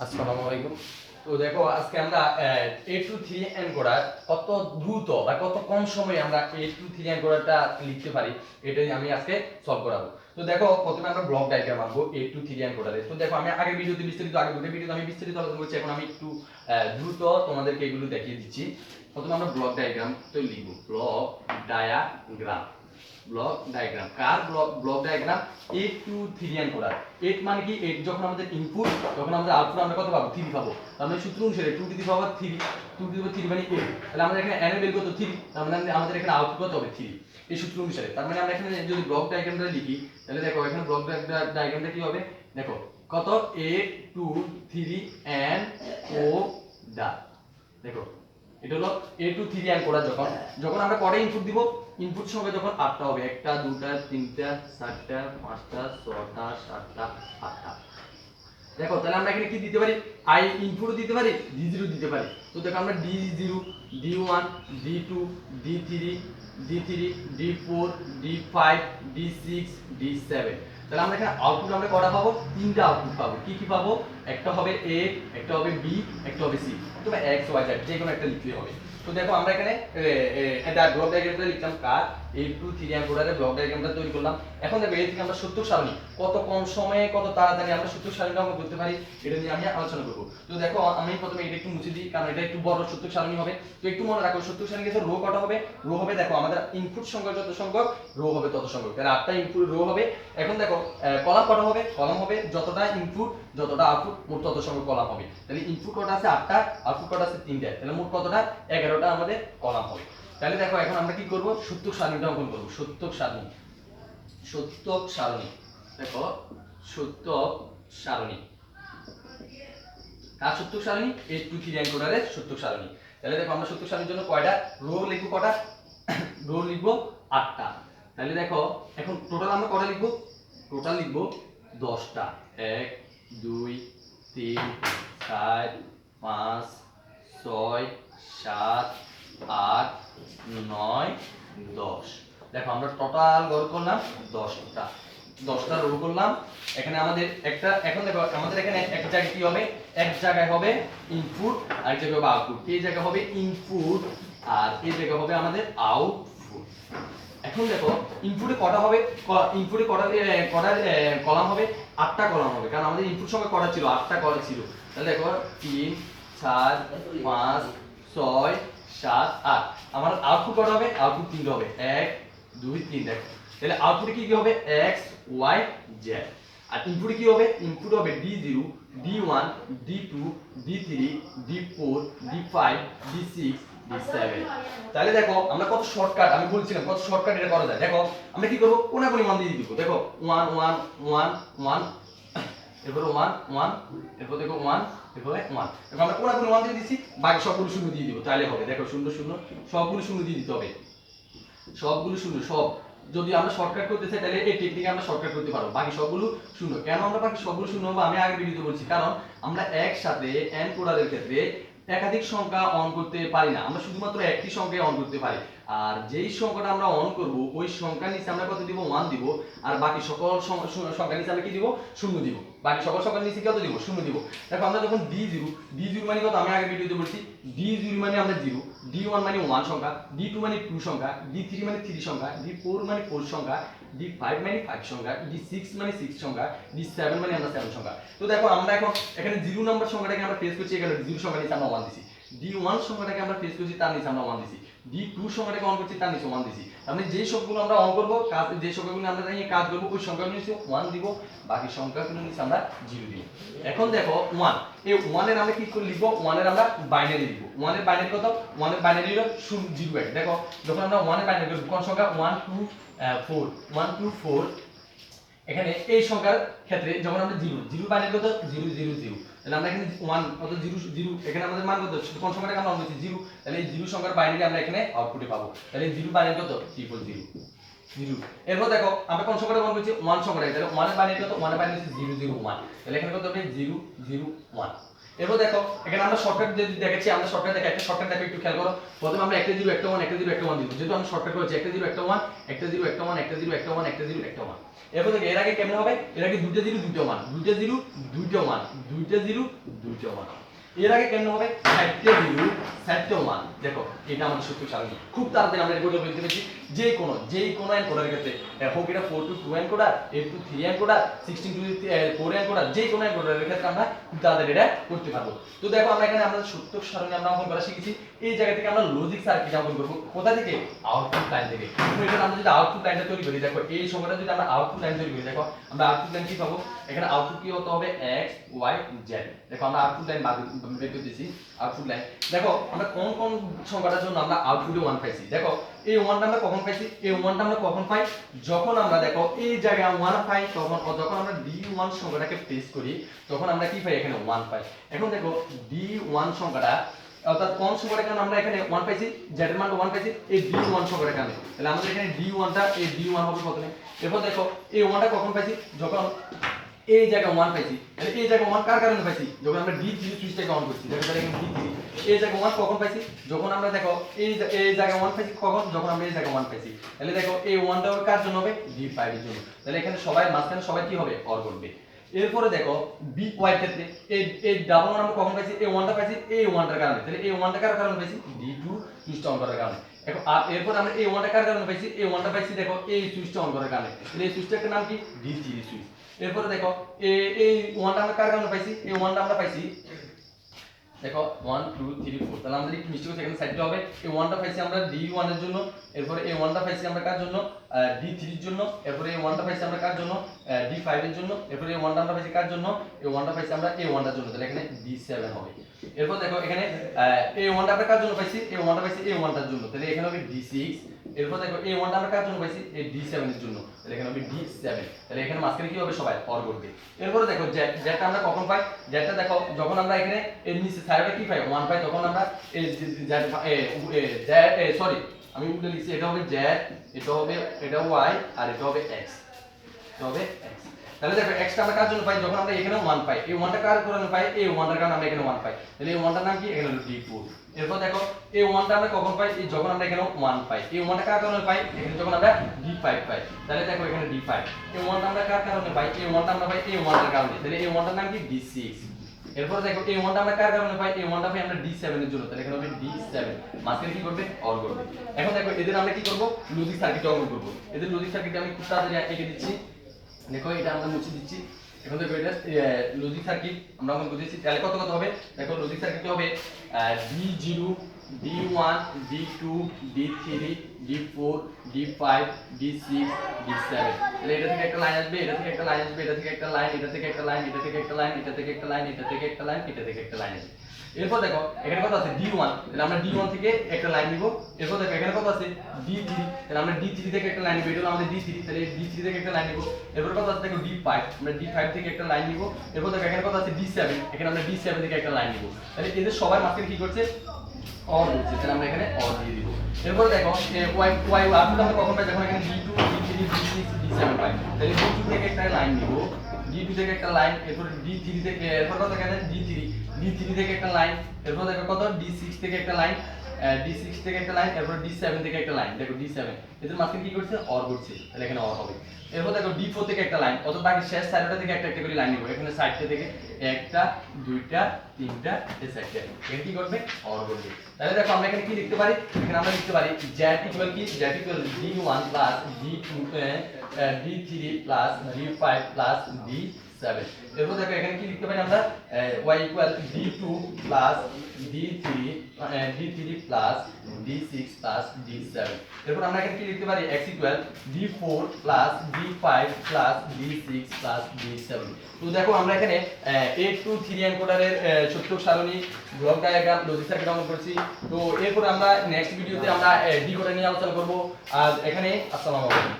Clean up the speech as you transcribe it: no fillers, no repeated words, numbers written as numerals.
আসসালামু আলাইকুম। তো দেখো আজকে আমরা A to 3 এনকোডার কত দ্রুত বা কত কম সময়ে আমরা A to 3 এনকোডারটা লিখতে পারি এটাই আমি আজকে সলভ করাবো। তো দেখো প্রথমে আমরা ব্লক ডায়াগ্রাম আঁকবো A to 3 এনকোডারে। তো দেখো আমি আগের ভিডিওতে বিস্তারিত আগে দুটো ভিডিওতে আমি বিস্তারিত আলোচনা করছি, এখন আমি একটু দ্রুত তোমাদেরকে এগুলো দেখিয়ে দিচ্ছি। প্রথমে আমরা ব্লক ডায়াগ্রাম তো লিখবো, block diagram. Block diagram car block diagram A to 3 encoder. 8 মানে কি, 8 যখন আমাদের ইনপুট তখন আমরা আউটপুট আমরা কত পাবো, 3 পাবো। তার মানে সূত্র অনুসারে 2 to the power 3, 2 to the পাওয়ার 3 মানে 8। তাহলে আমাদের এখানে n এর বের কত 3, তার মানে আমাদের এখানে আউটপুট কত হবে 3 এই সূত্র অনুসারে। তার মানে আমরা এখানে যদি ব্লক ডায়াগ্রামটা লিখি তাহলে দেখো এখানে ব্লক ডায়াগ্রামটা কি হবে, দেখো কত A to 3 and O দা। দেখো এটা হলো A to 3 এনকোডার। যখন যখন আমরা কটা ইনপুট দিব, ইনপুট সংখ্যা যখন 8টা হবে, 1টা 2টা 3টা 4টা 5টা 6টা 7টা 8টা। দেখো তাহলে আমরা এখানে কি দিতে পারি, আই ইনপুটও দিতে পারি, d0 দিতে পারি। তো দেখো আমরা d0 d1 d2 d3 d3 d4 d5 d6 d7। তাহলে আমরা এখানে আউটপুট আমরা কটা পাবো, তিনটা আউটপুট পাবো। কি কি পাবো, একটা হবে a, একটা হবে b, একটা হবে c, অথবা x y z যে কোনো একটা লিখতে হবে। তো দেখো আমরা এখানে এটা ব্লক ডায়াগ্রামটা লিখলাম কার A to 3 এনকোডারে ব্লক ডায়াগ্রামটা তৈরি করলাম। এখন দেখো এই থেকে আমরা সূত্র সারণী কত কম সময়ে কত তাড়াতাড়ি আমরা সূত্র সারণীটা অঙ্কন করতে পারি এটা নিয়ে আমি আলোচনা করব। তো দেখো আমি প্রথমে এটা একটু মুছে দিই কারণ এটা একটু বড় সূত্র সারণী হবে। তো একটু মনে রাখো সূত্র সারণীতে রো কটা হবে, রো হবে দেখো আমাদের ইনপুট সংখ্যা যত সংখ্যক রো হবে তত সংখ্যক, তাহলে 8টা ইনপুট রো হবে। এখন দেখো কলাম কটা হবে, কলাম হবে যতটা ইনপুট যতটা আউটপুট মোট তত সংখ্যক কলাম হবে। তাহলে ইনপুট কটা আছে 8টা, আউটপুট কটা আছে 3টা, তাহলে মোট কতটা 11টা আমাদের কলাম হবে। তাহলে দেখো এখন আমরা কি করব, সূত্রক সারণীটা অঙ্কন করব। সূত্রক সারণী, সূত্রক সারণী দেখো সূত্রক সারণী কার সূত্রক সারণী, A to 3 এনকোডারের সূত্রক সারণী। তাহলে দেখো আমরা সূত্রক সারণীর জন্য কয়টা রো লিখব, কটা রো লিখব 8টা। তাহলে দেখো এখন টোটাল আমরা কটা লিখব, টোটাল লিখব 10টা। 1 2 3 4 5 6 7 8 9 10। দেখো আমরা টোটাল গড় করলাম 10টা, 10টা রো করলাম। এখানে আমাদের একটা, এখন দেখো আমাদের এখানে এক জায়গায় কি হবে, এক জায়গায় হবে ইনপুট আর এক জায়গায় হবে আউটপুট। এই জায়গায় হবে ইনপুট আর এই জায়গায় হবে আমাদের আউটপুট। এখন দেখো ইনপুটে কটা হবে, ইনপুটে কটা কলাম হবে, 8টা কলাম হবে, কারণ আমাদের ইনপুট সংখ্যা কটা ছিল, 8টা কলাম ছিল। তাহলে দেখো 3 4 5 6 7 8। আমার আউটপুট কটা হবে, আউটপুট 3টা হবে, 1 2 3। দেখো তাহলে আউটপুটে কি কি হবে, x y z। আর ইনপুটে কি হবে, ইনপুট হবে d0 d1 d2 d3 d4 d5 d6 d7। তাহলে দেখো আমরা কত শর্টকাট, আমি বলছিলাম কত শর্টকাট এটা করা যায়। দেখো আমরা কি করব, কোনাকুনি মান দিয়ে দিব। দেখো 1 1 1 1, এরপর 1 1, এরপর দেখো 1, এরপর 1। দেখো আমরা কোনাকুনি মান দিয়ে দিছি, বাকি সবগুলো শূন্য দিয়ে দিব, তাহলে হবে। দেখো শূন্য শূন্য সবগুলো শূন্য দিয়ে দিতে হবে, সবগুলো শূন্য সব। যদি আমরা শর্টকাট করতে চাই তাহলে এই টেকনিকে আমরা শর্টকাট করতে পারবো। বাকি সবগুলো শূন্য। কেন আমরা বাকি সবগুলো শূন্য হবে আমি আগে ভিডিওতে বলছি, কারণ আমরা একসাথে এনকোডারের ক্ষেত্রে একাধিক সংখ্যা অন করতে পারি না, আমরা শুধুমাত্র একটি সংখ্যায় অন করতে পারি। আর যেই সংখ্যাটা আমরা অন করব ওই সংখ্যার নিচে আমরা কত দিব, 1 দিব। আর বাকি সকল সংখ্যার নিচে আমরা কি দিব, শূন্য দিব। বাকি সকল সংখ্যার নিচে কত দিব, শূন্য দিব। দেখো আমরা যখন d0 মানে কত আমি আগে ভিডিওতে বলছি, d0 মানে আমরা 0, d1 মানে 1 সংখ্যা, d2 মানে 2 সংখ্যা, d3 মানে 3 সংখ্যা, d4 মানে 4 সংখ্যা, d5 মানে 5 সংখ্যা, d6 মানে 6 সংখ্যা, d7 মানে আমরা 7 সংখ্যা। তো দেখো আমরা এখন এখানে 0 নাম্বার সংখ্যাটাকে আমরা প্লেস করছি, এখানে 0 সংখ্যা নিচে আমরা 1 দিছি। d1 সংখ্যাটাকে আমরা প্লেস করছি, তার নিচে আমরা 1 দিছি। d2 সংখ্যাটাকে অন করছি, তার নিচে 1 দিছি। মানে যে সবগুলো আমরা অন করব, কাজ যে সংখ্যাগুলো আমরা নিয়ে কাজ করব ওই সংখ্যাগুলো নিচে 1 দিব, বাকি সংখ্যাগুলো নিচে আমরা 0 দিব। এখন দেখো 1, এই 1 এর আমরা কি করে লিখব, 1 এর আমরা বাইনারি লিখব। 1 এর বাইনারি কত, 1 এর বাইনারি হলো 0 1। দেখো যখন আমরা 1 এর বাইনারি করব কোন সংখ্যা, 1 2 4, 1 2 4। এখানে এই সংখ্যার ক্ষেত্রে যখন আমরা 0 বাইনারি কত, 0 0 0। তাহলে আমরা এখানে 1 কত 0 0, এখানে আমাদের মান কত, কোন সংখ্যাটাকে আমরা অন করছি 0, তাহলে এই 0 সংখ্যার বাইনারি আমরা এখানে আউটপুটে পাবো। তাহলে 0 বাইনারি কত, 0 0। এরপর দেখো আমরা কোন সংখ্যাটা অন করছি, 1 সংখ্যাটা, তাহলে 1 এর বাইনারি কত, 1 এর বাইনারি হচ্ছে 0 0 1। তাহলে এখানে কত হবে 0 0 1। এরপর দেখো এখানে আমরা শর্টকাট যদি দেখাচ্ছি, আমরা শর্টকাট দেখো, একটা শর্টকাট দেখো একটু খেয়াল করো। প্রথমে আমরা একটা 0 একটা 1 একটা 0 একটা 1 দিব, যেহেতু আমরা শর্টকাট করেছি একটা 0 একটা 1 একটা 0 একটা 1 একটা 0 একটা 1 একটা 0 একটা 1। এরপর দেখো এর আগে কেমন হবে, এর আগে দুইটা 0 দুইটা 1 দুইটা 0 দুইটা 1 দুইটা 0 দুইটা 1। এর আগে কেমন হবে, চারটে 0 চারটে 1। দেখো এটা আমাদের সূত্র সারণী, খুব তাড়াতাড়ি আমরা এটা বলতে পেরেছি। যেই কোনো এনকোডারের ক্ষেত্রে হোক এটা 4 to 2 encoder, 8 to 3 encoder, 16 to 4 encoder, যেই কোনো এনকোডারের ক্ষেত্রে আমরা খুব তাড়াতাড়ি এটা করতে পারবো। তো দেখো আমরা এখানে আমাদের সূত্র সারণী আমরা অঙ্কন করা শিখেছি। এই জায়গা থেকে আমরা লজিক সার্কিট অঙ্কন করব, কোথা থেকে, আউটপুট লাইন থেকে। তো এখানে আমরা যদি আউটপুট লাইনটা তৈরি করি, দেখো এই সময়টা যদি আমরা আউটপুট লাইন তৈরি করি, দেখো আমরা আউটপুট লাইন কি পাবো, এখানে আউটপুট কি হতে হবে x y z। দেখো আমরা আউটপুট লাইন বের করতেছি, আউটপুট লাইন। দেখো আমরা কোন কোন সংখ্যাটার জন্য আমরা আউটপুটে 1 পাইছি। দেখো এই 1টা আমরা কখন পাইছি, এই 1টা আমরা কখন পাই, যখন আমরা দেখো এই জায়গায় 1 পাই, তখন যখন আমরা d1 সংখ্যাটাকে প্লেস করি তখন আমরা কি পাই, এখানে 1 পাই। এখন দেখো d1 সংখ্যাটা অর্থাৎ কোন সংখ্যাটা কারণে আমরা এখানে 1 পাইছি, z এর মান 1 পাইছি এই d1 সংখ্যাটা কারণে। তাহলে আমাদের এখানে d1টা এই d1 হবে প্রথমে। এরপর দেখো এই 1টা কখন পাইছি, যখন এই জায়গায় 1 পাইছি। তাহলে এই জায়গায় 1 কার কারণে পাইছি, যখন আমরা d3 সুইচটাকে অন করছি। দেখো তাহলে এখানে d3 এই জায়গায় 1 কখন পাইছি, যখন আমরা দেখো এই জায়গায় 1 পাইছি কখন, যখন আমরা এই জায়গায় 1 পাইছি। তাহলে দেখো এই 1টা কার জন্য হবে, d5 এর জন্য। তাহলে এখানে সবাই মাঝখানে সবাই কি হবে, অর করবে। এরপরে দেখো বি ওয়াই ক্ষেত্রে এই ডাবল 1 আমরা কখন পাইছি, এই 1টা পাইছি এই 1টার কারণে। তাহলে এই 1টা কার কারণে পাইছি, d2 সুইচটা অন করার কারণে। এখন এরপর আমরা এই 1টা কার কারণে পাইছি, এই 1টা পাইছি দেখো এই সুইচটা অন করার কারণে। তাহলে এই সুইচটার নাম কি, d3 সুইচ। এরপরে দেখো এই 1টা আমরা কার কারণে পাইছি, এই 1টা আমরা পাইছি দেখো 1 2 3 4। তাহলে আমাদের একটু মিস্টেক হচ্ছে, এখানে সাইডটা হবে। এই 1টা পাইছি আমরা d1 এর জন্য, এরপরে এই 1টা পাইছি আমরা কার জন্য, d3 এর জন্য, এরপরে এই 1টা পাইছি আমরা কার জন্য, d5 এর জন্য, এরপরে এই 1টা আমরা পাইছি কার জন্য, এই 1টা পাইছি আমরা এই 1টার জন্য। তাহলে এখানে d7 হবে। এরপর দেখো এখানে এই 1টা আমরা কার জন্য পাইছি, এই 1টা পাইছি এই 1টার জন্য। তাহলে এখানে হবে d6। এরপর দেখো এই 1টা আমরা কার জন্য পাইছি, এই d7 এর জন্য। তাহলে এখানে হবে d7। তাহলে এখানে মাঝখানে কি হবে, সবাই অর করবে। এরপরে দেখো যেটা আমরা কখন পাই, যেটা দেখো যখন আমরা এখানে এর নিচে সাইডে কি পাই, 1 পাই, তখন আমরা এই সরি আমি উল্টে লিখছি, এটা হবে z, এটা হবে এটা y আর এটা হবে x, এটা হবে x। তাহলে দেখো x টা আমরা কার জন্য পাই, যখন আমরা এখানে 1 পাই, এই 1টা কার কারণে পাই, এই 1টার কারণে আমরা এখানে 1 পাই। তাহলে এই 1টার নাম কি, এখানে হলো d4। এরপর দেখো এই 1টা আমরা কখন পাই, এই যখন আমরা এখানে 1 পাই। এই 1টা কার কারণে পাই, এখানে যখন আমরা d5 পাই। তাহলে দেখো এখানে d5। এই 1টা আমরা কার কারণে পাই, এই 1টা আমরা পাই এই 1টার কারণে। তাহলে এই 1টার নাম কি, d6। এরপর দেখো এই 1টা আমরা কার কারণে পাই, এই 1টা পাই আমরা d7 এর জন্য। তাহলে এখানে হবে d7, মাঝখানে কি করবে, অর করবে। এখন দেখো এদের আমরা কি করব, লজিক সার্কিট অঙ্কন করব। এদের লজিক সার্কিট আমি খুব তাড়াতাড়ি এঁকে দিচ্ছি। দেখো এটা আমরা মুছে দিচ্ছি। এখন দেখো এটা লজিক সার্কিট আমরা অঙ্কন করতেছি। তাহলে কত কত হবে, দেখো লজিক সার্কিট হবে d0 d1 d2 d3 d4 d5 d6 d7। তাহলে এটা থেকে একটা লাইন আসবে, এটা থেকে একটা লাইন আসবে, এটা থেকে একটা লাইন, এটা থেকে একটা লাইন, এটা থেকে একটা লাইন, এটা থেকে একটা লাইন, এটা থেকে একটা লাইন, এটা থেকে একটা লাইন আসবে। এরপর দেখো এখানে কত আছে, d1। তাহলে আমরা d1 থেকে একটা লাইন নিব। এরপর দেখো এখানে কত আছে, d3। তাহলে আমরা d3 থেকে একটা লাইন নিব, এটা হলো আমাদের d3। তাহলে d3 থেকে একটা লাইন নিব। এরপর কত আছে দেখো d5, আমরা d5 থেকে একটা লাইন নিব। এরপর দেখো এখানে কত আছে d7, এখানে আমরা d7 থেকে একটা লাইন নিব। তাহলে এদের সবার মাঝখানে কি করছে, অর হচ্ছে। তাহলে আমরা এখানে অর দিয়ে দিব। এরপর দেখো y আউটপুট আমরা কখন পাই, যখন এখানে d2 d3 d6 d7 পাই। তাহলে d2 থেকে একটা লাইন নিব, d2 থেকে একটা লাইন, এরপর d3 থেকে, এরপর কত এখানে d3 থেকে একটা লাইন, এরপর দেখো কত d6 থেকে একটা লাইন, d6 থেকে একটা লাইন, এরপর d7 থেকে একটা লাইন। দেখো d7 এদের মাঝখানে কি করছে, অর করছে। তাহলে এখানে অর হবে। এরপর দেখো d4 থেকে একটা লাইন, অত বাকি শেষ সাইডটা থেকে একটা একটা করে লাইন নিব। এখানে সাইডটা থেকে একটা দুইটা তিনটা এই সাইডটা এখানে কি করবে, অর করবে। তাহলে দেখো আমরা এখানে কি লিখতে পারি, এখানে আমরা লিখতে পারি z ইকুয়াল কি, z equal d1 plus d2 d3 plus d5 plus d7। এরপর দেখো এখানে কি লিখতে পারি আমরা, y equal d2 plus d3 plus d6 plus d7। এরপর আমরা এখানে কি লিখতে পারি, x equal d4 plus d5 plus d6 plus d7। তো দেখো আমরা এখানে 8 to 3 এনকোডারের সূত্র সারণী, ব্লক ডায়াগ্রাম, লজিক সার্কিট অঙ্কন করছি। তো এরপর আমরা নেক্সট ভিডিওতে আমরা ডিকোডার নিয়ে আলোচনা করব। আর এখানে আসসালামু আলাইকুম।